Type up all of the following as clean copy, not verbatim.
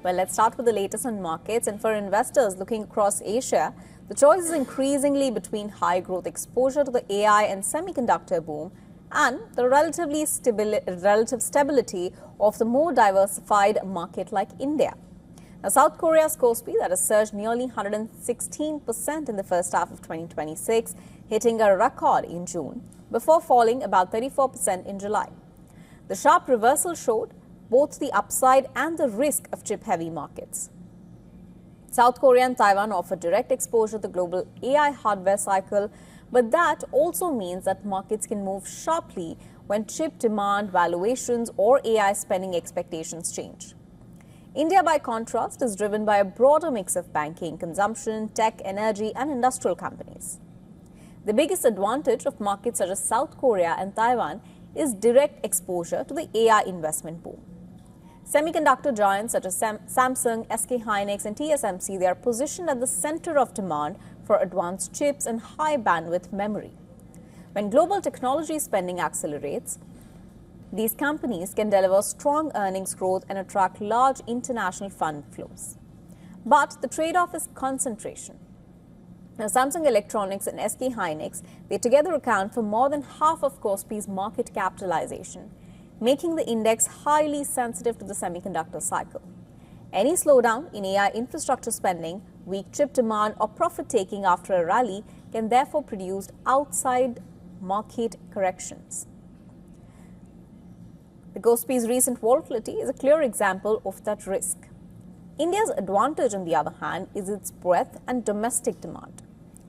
Well, let's start with the latest on markets. And for investors looking across Asia, the choice is increasingly between high growth exposure to the AI and semiconductor boom and the relative stability of the more diversified market like India. Now, South Korea's Kospi that has surged nearly 116% in the first half of 2026, hitting a record in June, before falling about 34% in July. The sharp reversal showed both the upside and the risk of chip-heavy markets. South Korea and Taiwan offer direct exposure to the global AI hardware cycle, but that also means that markets can move sharply when chip demand, valuations, or AI spending expectations change. India, by contrast, is driven by a broader mix of banking, consumption, tech, energy, and industrial companies. The biggest advantage of markets such as South Korea and Taiwan is direct exposure to the AI investment boom. Semiconductor giants such as Samsung, SK Hynix, and TSMC, they are positioned at the center of demand for advanced chips and high bandwidth memory. When global technology spending accelerates, these companies can deliver strong earnings growth and attract large international fund flows. But the trade-off is concentration. Now, Samsung Electronics and SK Hynix, they together account for more than half of Kospi's market capitalization, making the index highly sensitive to the semiconductor cycle. Any slowdown in AI infrastructure spending, weak chip demand, or profit-taking after a rally can therefore produce outside market corrections. The Kospi's recent volatility is a clear example of that risk. India's advantage, on the other hand, is its breadth and domestic demand.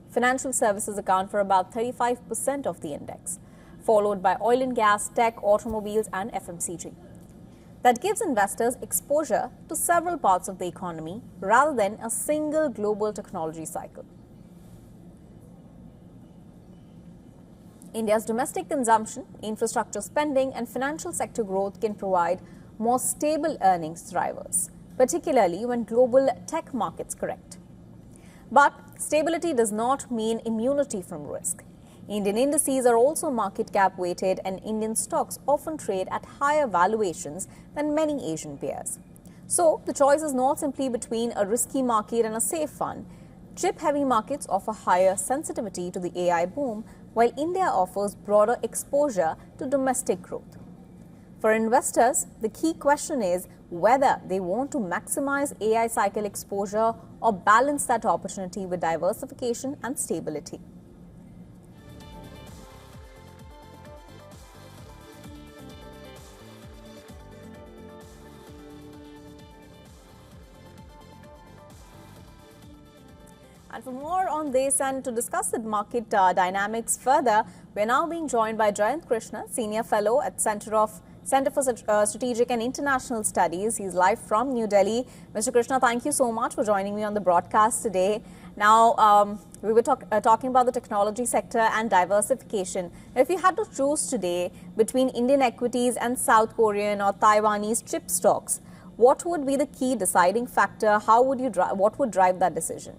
Financial services account for about 35% of the index, followed by oil and gas, tech, automobiles, and FMCG. That gives investors exposure to several parts of the economy rather than a single global technology cycle. India's domestic consumption, infrastructure spending, and financial sector growth can provide more stable earnings drivers, particularly when global tech markets correct. But stability does not mean immunity from risk. Indian indices are also market cap weighted, and Indian stocks often trade at higher valuations than many Asian peers. So the choice is not simply between a risky market and a safe one. Chip-heavy markets offer higher sensitivity to the AI boom, while India offers broader exposure to domestic growth. For investors, the key question is whether they want to maximize AI cycle exposure or balance that opportunity with diversification and stability. And for more on this and to discuss the market dynamics further, we are now being joined by Jayant Krishna, Senior Fellow at Center for Strategic and International Studies. He's live from New Delhi. Mr. Krishna, thank you so much for joining me on the broadcast today. Now, we were talking about the technology sector and diversification. If you had to choose today between Indian equities and South Korean or Taiwanese chip stocks, what would be the key deciding factor? What would drive that decision?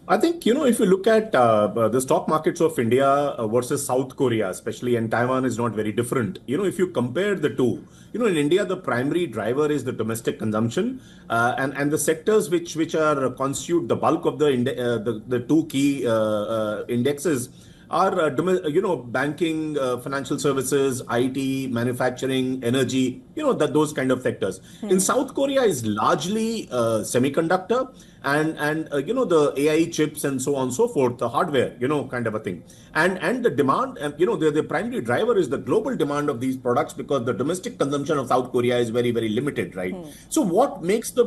I think, if you look at the stock markets of India versus South Korea, especially, and Taiwan is not very different. If you compare the two, in India, the primary driver is the domestic consumption and the sectors which constitute the bulk of the two key indexes are, banking, financial services, IT, manufacturing, energy, those kind of sectors. In South Korea is largely semiconductor and the AI chips and so on and so forth, the hardware, kind of a thing. And the demand, the primary driver is the global demand of these products because the domestic consumption of South Korea is very, very limited, right? So what makes the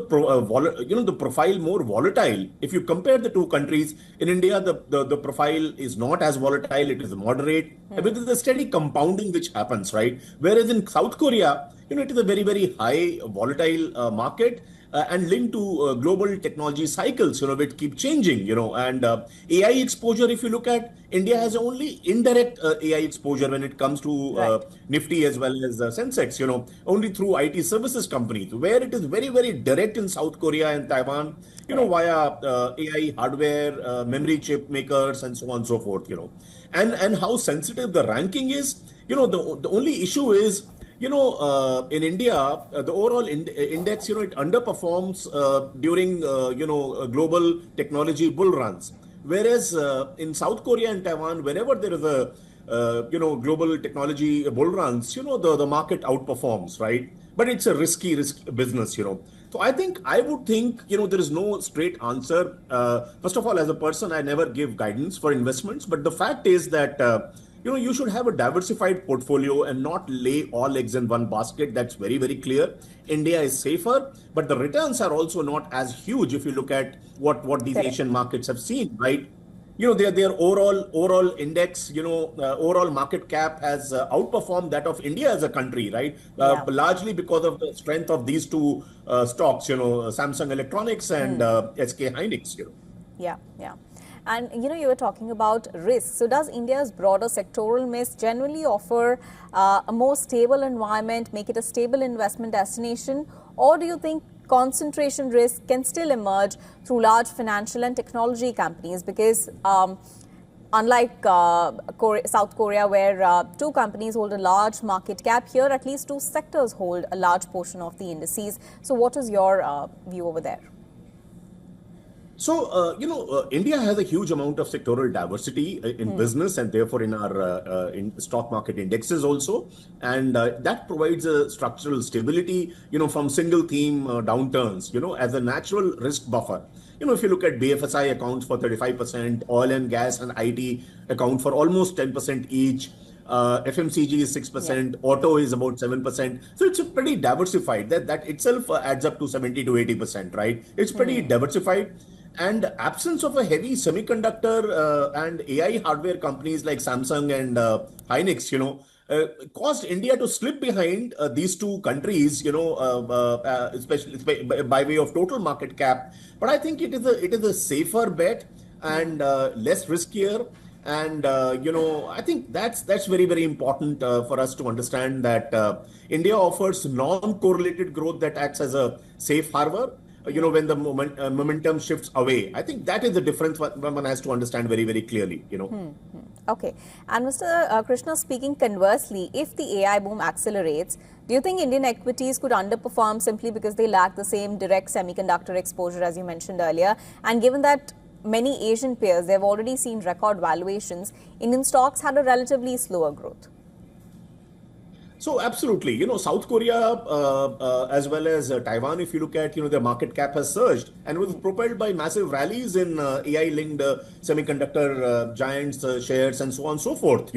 profile more volatile? If you compare the two countries, in India, the profile is not as volatile, it is moderate, with the steady compounding which happens, right? Whereas in South Korea, it is a very, very high volatile market. And linked to global technology cycles, which keep changing, and AI exposure, if you look at, India has only indirect AI exposure when it comes to Nifty as well as Sensex, only through IT services companies, where it is very, very direct in South Korea and Taiwan, via AI hardware, memory chip makers, and so on and so forth, and how sensitive the ranking is, the only issue is, in India, the overall index, it underperforms during, global technology bull runs. Whereas in South Korea and Taiwan, whenever there is a, global technology bull runs, the market outperforms, right? But it's a risky business. So I think I would think, there is no straight answer. First of all, as a person, I never give guidance for investments. But the fact is that, you should have a diversified portfolio and not lay all eggs in one basket. That's very, very clear. India is safer, but the returns are also not as huge if you look at what these Correct. Asian markets have seen, right? Their overall index, overall market cap has outperformed that of India as a country, right? Yeah. Largely because of the strength of these two stocks, Samsung Electronics and SK Hynix. Yeah, yeah. And you were talking about risk. So does India's broader sectoral mix generally offer a more stable environment, make it a stable investment destination? Or do you think concentration risk can still emerge through large financial and technology companies? Because unlike South Korea, where two companies hold a large market cap, here at least two sectors hold a large portion of the indices. So what is your view over there? So, India has a huge amount of sectoral diversity in business and therefore in our in stock market indexes also. And that provides a structural stability, from single theme downturns, as a natural risk buffer. If you look at BFSI accounts for 35%, oil and gas and IT account for almost 10% each. FMCG is 6%, auto is about 7%. So it's a pretty diversified. That itself adds up to 70 to 80%, right? It's pretty diversified. And absence of a heavy semiconductor and AI hardware companies like Samsung and Hynix, caused India to slip behind these two countries, especially by way of total market cap. But I think it is a safer bet and less riskier. And I think that's very, very important for us to understand that India offers non-correlated growth that acts as a safe harbor. When the momentum shifts away. I think that is the difference one has to understand very, very clearly, Okay. And Mr. Krishna, speaking conversely, if the AI boom accelerates, do you think Indian equities could underperform simply because they lack the same direct semiconductor exposure as you mentioned earlier? And given that many Asian peers, they've already seen record valuations, Indian stocks had a relatively slower growth. So absolutely, South Korea as well as Taiwan, if you look at, their market cap has surged and was propelled by massive rallies in AI-linked semiconductor giants shares and so on and so forth,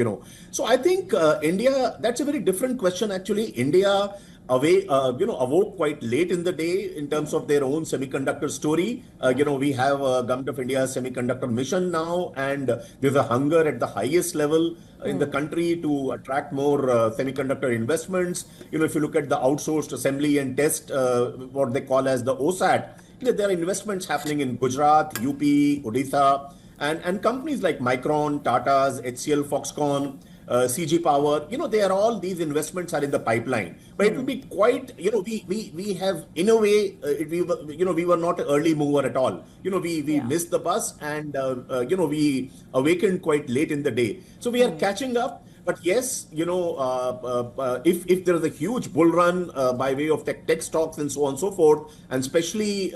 So I think India, that's a very different question actually. India awoke quite late in the day in terms of their own semiconductor story. We have Government of India's semiconductor mission now, and there's a hunger at the highest level in the country to attract more semiconductor investments. If you look at the outsourced assembly and test, what they call as the OSAT, there are investments happening in Gujarat, UP, Odisha, and companies like Micron, Tata's, HCL, Foxconn, CG Power, they are all these investments are in the pipeline. But it will be quite, we have in a way, we were not an early mover at all. We missed the bus and, we awakened quite late in the day. So we are catching up. But yes, if there is a huge bull run by way of tech stocks and so on and so forth, and especially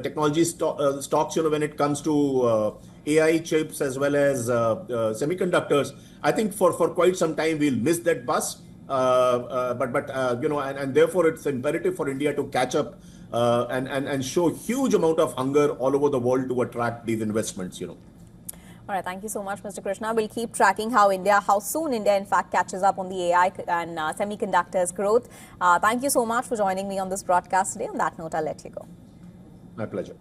technology stocks, when it comes to AI chips as well as semiconductors, I think for quite some time we'll miss that bus. And therefore it's imperative for India to catch up and show huge amount of hunger all over the world to attract these investments. All right, thank you so much, Mr. Krishna. We'll keep tracking how soon India, in fact, catches up on the AI and semiconductors growth. Thank you so much for joining me on this broadcast today. On that note, I'll let you go. My pleasure.